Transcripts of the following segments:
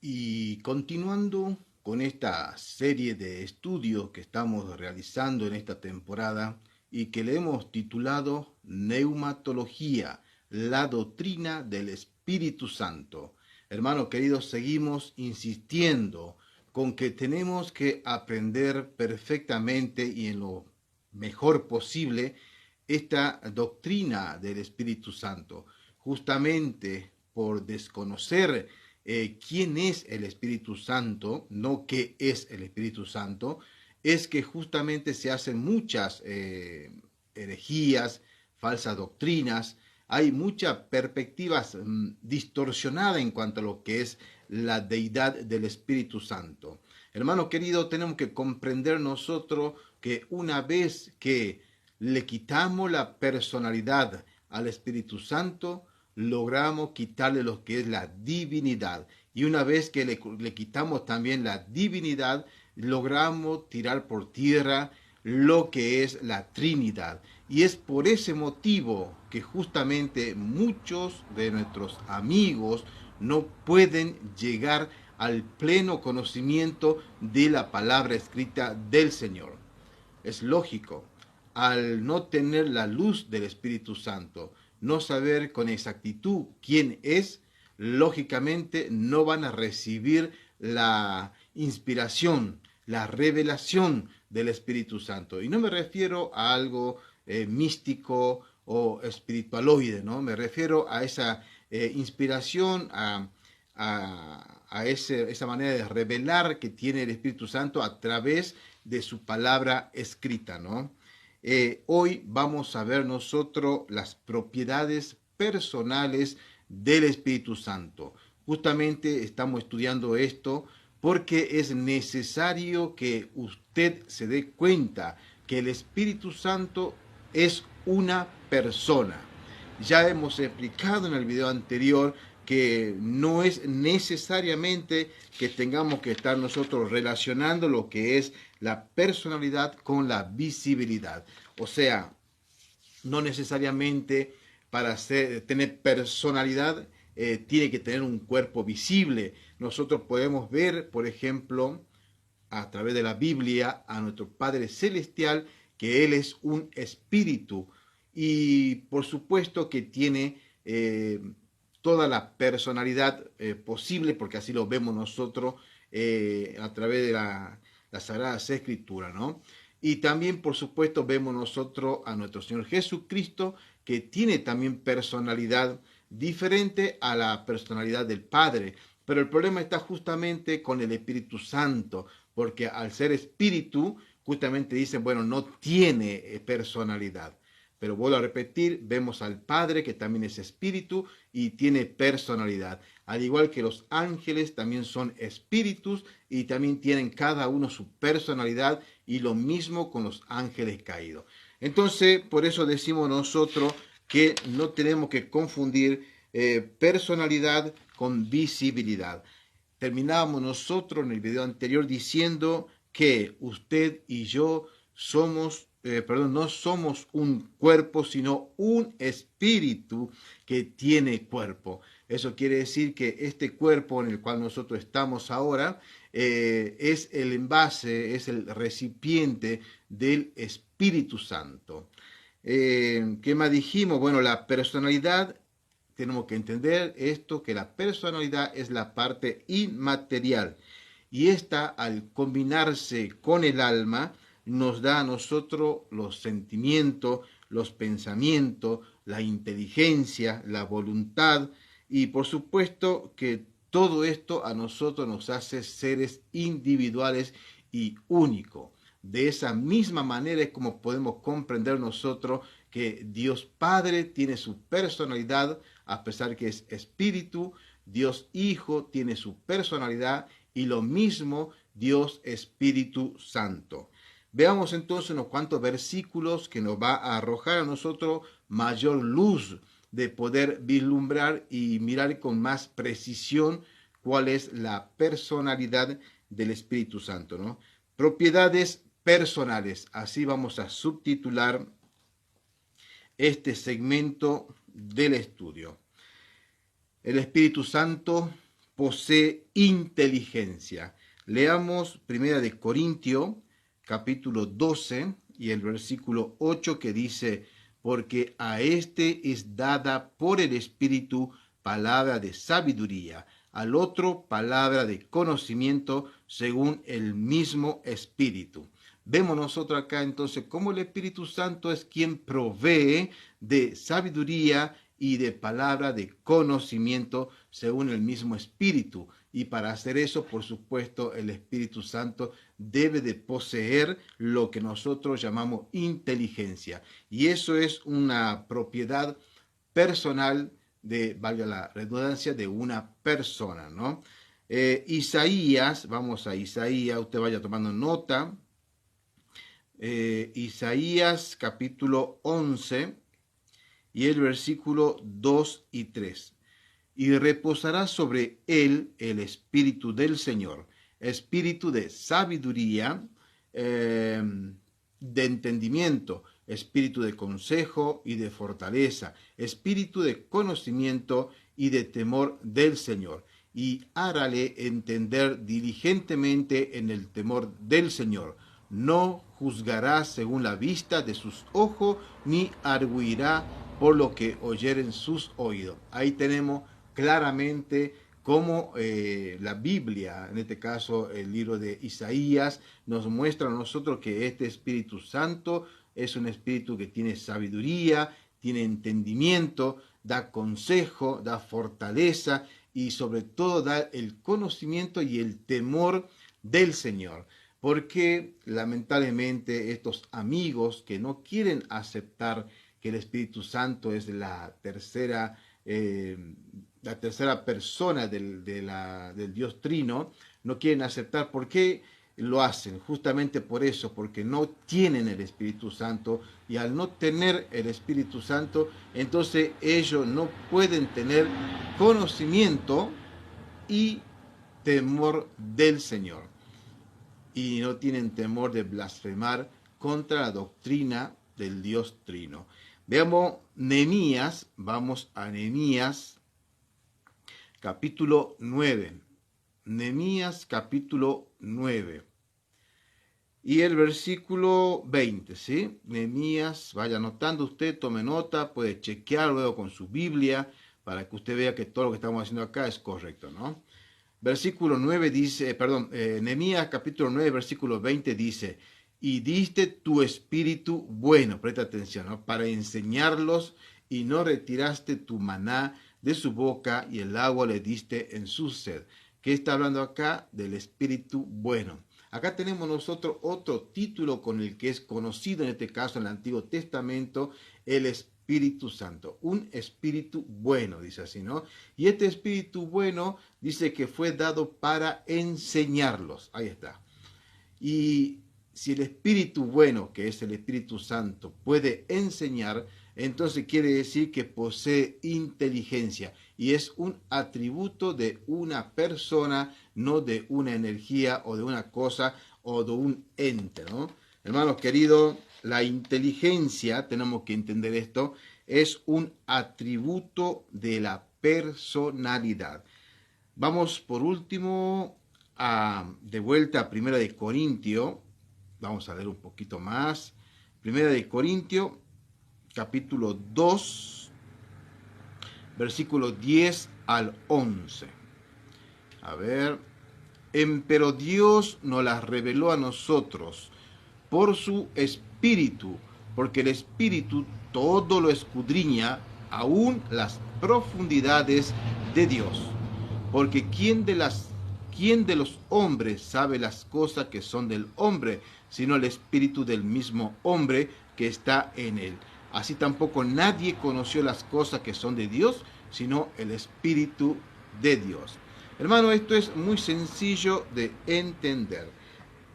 Y continuando con esta serie de estudios que estamos realizando en esta temporada y que le hemos titulado Neumatología, la doctrina del Espíritu Santo. Hermanos queridos, seguimos insistiendo con que tenemos que aprender perfectamente y en lo mejor posible esta doctrina del Espíritu Santo, justamente por desconocer quién es el Espíritu Santo, no qué es el Espíritu Santo, es que justamente se hacen muchas herejías, falsas doctrinas, hay muchas perspectivas distorsionadas en cuanto a lo que es la deidad del Espíritu Santo. Hermano querido, tenemos que comprender nosotros que una vez que le quitamos la personalidad al Espíritu Santo, logramos quitarle lo que es la divinidad. Y una vez que le quitamos también la divinidad, logramos tirar por tierra lo que es la Trinidad. Y es por ese motivo que justamente muchos de nuestros amigos no pueden llegar al pleno conocimiento de la palabra escrita del Señor. Es lógico, al no tener la luz del Espíritu Santo, no saber con exactitud quién es, lógicamente no van a recibir la inspiración, la revelación del Espíritu Santo. Y no me refiero a algo místico o espiritualoide, ¿no? Me refiero a esa inspiración, esa manera de revelar que tiene el Espíritu Santo a través de su palabra escrita, ¿no? Hoy vamos a ver nosotros las propiedades personales del Espíritu Santo. Justamente estamos estudiando esto porque es necesario que usted se dé cuenta que el Espíritu Santo es una persona. Ya hemos explicado en el video anterior que no es necesariamente que tengamos que estar nosotros relacionando lo que es la personalidad con la visibilidad. O sea, no necesariamente para tener personalidad tiene que tener un cuerpo visible. Nosotros podemos ver, por ejemplo, a través de la Biblia, a nuestro Padre Celestial, que Él es un espíritu y por supuesto que tiene toda la personalidad posible, porque así lo vemos nosotros a través de la Sagrada Escritura, ¿no? Y también, por supuesto, vemos nosotros a nuestro Señor Jesucristo, que tiene también personalidad diferente a la personalidad del Padre. Pero el problema está justamente con el Espíritu Santo, porque al ser espíritu, justamente dicen, bueno, no tiene personalidad. Pero vuelvo a repetir, vemos al Padre que también es espíritu y tiene personalidad. Al igual que los ángeles también son espíritus y también tienen cada uno su personalidad y lo mismo con los ángeles caídos. Entonces, por eso decimos nosotros que no tenemos que confundir personalidad con visibilidad. Terminábamos nosotros en el video anterior diciendo que usted y yo no somos un cuerpo, sino un espíritu que tiene cuerpo. Eso quiere decir que este cuerpo en el cual nosotros estamos ahora es el envase, es el recipiente del Espíritu Santo. ¿Qué más dijimos? Bueno, la personalidad, tenemos que entender esto, que la personalidad es la parte inmaterial y esta al combinarse con el alma nos da a nosotros los sentimientos, los pensamientos, la inteligencia, la voluntad y por supuesto que todo esto a nosotros nos hace seres individuales y únicos. De esa misma manera es como podemos comprender nosotros que Dios Padre tiene su personalidad, a pesar que es espíritu, Dios Hijo tiene su personalidad y lo mismo Dios Espíritu Santo. Veamos entonces unos cuantos versículos que nos va a arrojar a nosotros mayor luz de poder vislumbrar y mirar con más precisión cuál es la personalidad del Espíritu Santo, ¿no? Propiedades personales. Así vamos a subtitular este segmento del estudio. El Espíritu Santo posee inteligencia. Leamos 1 de Corintios, capítulo 12 y el versículo 8 que dice, porque a este es dada por el Espíritu palabra de sabiduría, al otro palabra de conocimiento según el mismo Espíritu. Vemos nosotros acá entonces cómo el Espíritu Santo es quien provee de sabiduría y de palabra de conocimiento según el mismo Espíritu. Y para hacer eso, por supuesto, el Espíritu Santo debe de poseer lo que nosotros llamamos inteligencia. Y eso es una propiedad personal de, valga la redundancia, de una persona, ¿no? Isaías, vamos a Isaías, usted vaya tomando nota. Isaías capítulo 11 y el versículo 2 y 3. Y reposará sobre él el espíritu del Señor, espíritu de sabiduría, de entendimiento, espíritu de consejo y de fortaleza, espíritu de conocimiento y de temor del Señor. Y hágale entender diligentemente en el temor del Señor. No juzgará según la vista de sus ojos, ni arguirá por lo que oyeren sus oídos. Ahí tenemos claramente cómo la Biblia, en este caso el libro de Isaías, nos muestra a nosotros que este Espíritu Santo es un espíritu que tiene sabiduría, tiene entendimiento, da consejo, da fortaleza y sobre todo da el conocimiento y el temor del Señor. Porque lamentablemente estos amigos que no quieren aceptar que el Espíritu Santo es la tercera persona del Dios Trino, no quieren aceptar. ¿Por qué lo hacen? Justamente por eso, porque no tienen el Espíritu Santo, y al no tener el Espíritu Santo, entonces ellos no pueden tener conocimiento y temor del Señor, y no tienen temor de blasfemar contra la doctrina del Dios Trino. Veamos Nehemías, vamos a Nehemías capítulo 9. Nehemías capítulo 9. Y el versículo 20, ¿sí? Nehemías, vaya anotando usted, tome nota, puede chequear luego con su Biblia para que usted vea que todo lo que estamos haciendo acá es correcto, ¿no? Versículo 9 dice, Nehemías capítulo 9, versículo 20 dice, y diste tu espíritu bueno, presta atención, ¿no?, para enseñarlos, y no retiraste tu maná de su boca, y el agua le diste en su sed. ¿Qué está hablando acá? Del espíritu bueno. Acá tenemos nosotros otro título con el que es conocido en este caso en el Antiguo Testamento, el Espíritu Santo. Un espíritu bueno, dice así, ¿no? Y este espíritu bueno dice que fue dado para enseñarlos. Ahí está. Y si el espíritu bueno, que es el Espíritu Santo, puede enseñar, entonces quiere decir que posee inteligencia, y es un atributo de una persona, no de una energía o de una cosa o de un ente, ¿no? Hermanos queridos, la inteligencia, tenemos que entender esto, es un atributo de la personalidad. Vamos por último de vuelta a 1 de Corintios. Vamos a leer un poquito más. 1 de Corintios, capítulo 2, versículo 10 al 11. A ver. Pero Dios nos las reveló a nosotros por su Espíritu, porque el Espíritu todo lo escudriña, aún las profundidades de Dios. Porque ¿quién de los hombres sabe las cosas que son del hombre, sino el espíritu del mismo hombre que está en él? Así tampoco nadie conoció las cosas que son de Dios, sino el espíritu de Dios. Hermano, esto es muy sencillo de entender.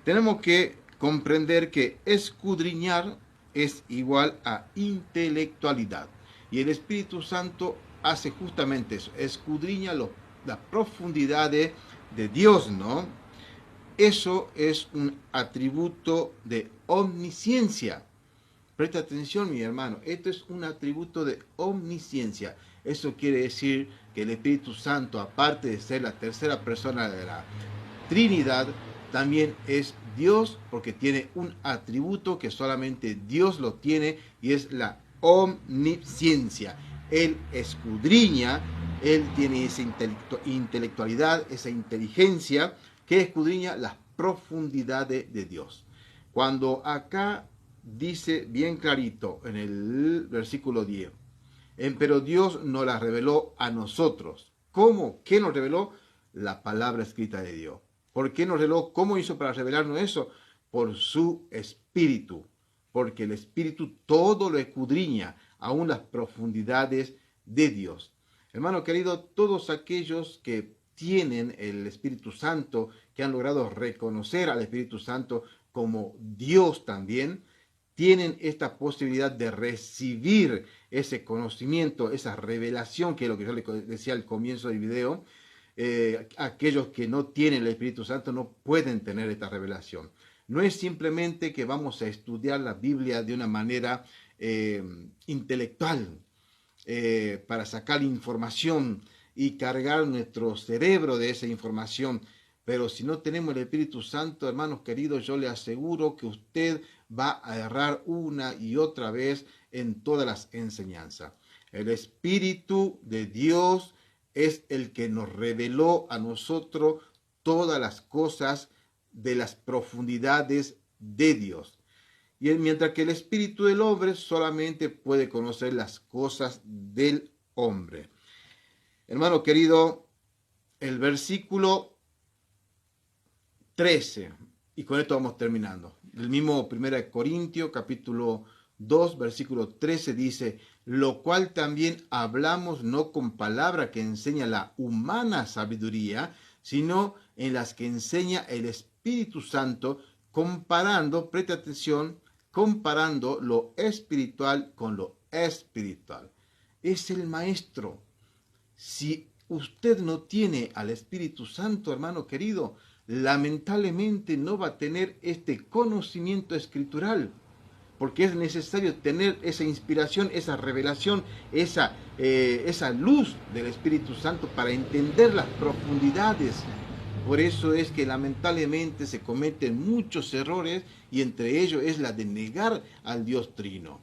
Tenemos que comprender que escudriñar es igual a intelectualidad. Y el Espíritu Santo hace justamente eso, escudriña las profundidades de Dios, ¿no? Eso es un atributo de omnisciencia. Presta atención, mi hermano, esto es un atributo de omnisciencia. Eso quiere decir que el Espíritu Santo, aparte de ser la tercera persona de la Trinidad, también es Dios, porque tiene un atributo que solamente Dios lo tiene, y es la omnisciencia. Él escudriña, Él tiene esa intelectualidad, esa inteligencia que escudriña las profundidades de Dios. Cuando acá dice bien clarito en el versículo 10, pero Dios nos las reveló a nosotros. ¿Cómo? ¿Qué nos reveló? La palabra escrita de Dios. ¿Por qué nos reveló? ¿Cómo hizo para revelarnos eso? Por su Espíritu. Porque el Espíritu todo lo escudriña, aún las profundidades de Dios. Hermano querido, todos aquellos que tienen el Espíritu Santo, que han logrado reconocer al Espíritu Santo como Dios también, tienen esta posibilidad de recibir ese conocimiento, esa revelación, que es lo que yo les decía al comienzo del video. Aquellos que no tienen el Espíritu Santo no pueden tener esta revelación. No es simplemente que vamos a estudiar la Biblia de una manera intelectual, para sacar información y cargar nuestro cerebro de esa información. Pero si no tenemos el Espíritu Santo, hermanos queridos, yo le aseguro que usted va a errar una y otra vez en todas las enseñanzas. El Espíritu de Dios es el que nos reveló a nosotros todas las cosas de las profundidades de Dios. Y mientras que el espíritu del hombre solamente puede conocer las cosas del hombre. Hermano querido, el versículo 13, y con esto vamos terminando. El mismo 1 Corintios, capítulo 2, versículo 13 dice: lo cual también hablamos no con palabra que enseña la humana sabiduría, sino en las que enseña el Espíritu Santo, comparando, preste atención, comparando lo espiritual con lo espiritual. Es el maestro. Si usted no tiene al Espíritu Santo, hermano querido, lamentablemente no va a tener este conocimiento escritural, porque es necesario tener esa inspiración, esa revelación, esa luz del Espíritu Santo para entender las profundidades. Por eso es que lamentablemente se cometen muchos errores, y entre ellos es la de negar al Dios Trino.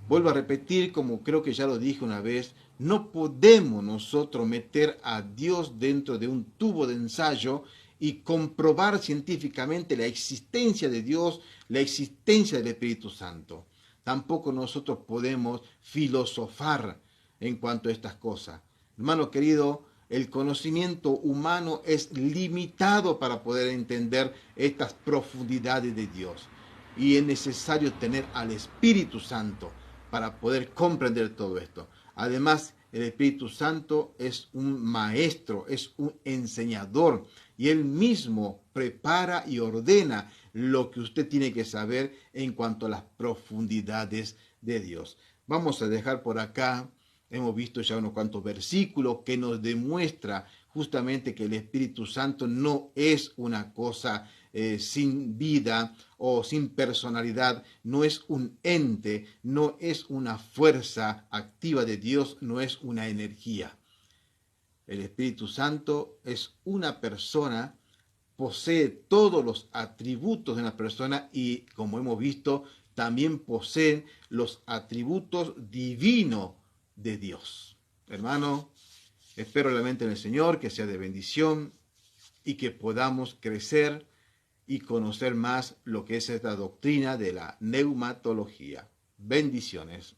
Vuelvo a repetir, como creo que ya lo dije una vez, no podemos nosotros meter a Dios dentro de un tubo de ensayo y comprobar científicamente la existencia de Dios, la existencia del Espíritu Santo. Tampoco nosotros podemos filosofar en cuanto a estas cosas. Hermano querido, el conocimiento humano es limitado para poder entender estas profundidades de Dios. Y es necesario tener al Espíritu Santo para poder comprender todo esto. Además, el Espíritu Santo es un maestro, es un enseñador, y Él mismo prepara y ordena lo que usted tiene que saber en cuanto a las profundidades de Dios. Vamos a dejar por acá. Hemos visto ya unos cuantos versículos que nos demuestra justamente que el Espíritu Santo no es una cosa sin vida o sin personalidad, no es un ente, no es una fuerza activa de Dios, no es una energía. El Espíritu Santo es una persona, posee todos los atributos de una persona, y como hemos visto, también posee los atributos divinos de Dios. Hermano, espero realmente en el Señor que sea de bendición y que podamos crecer y conocer más lo que es esta doctrina de la neumatología. Bendiciones.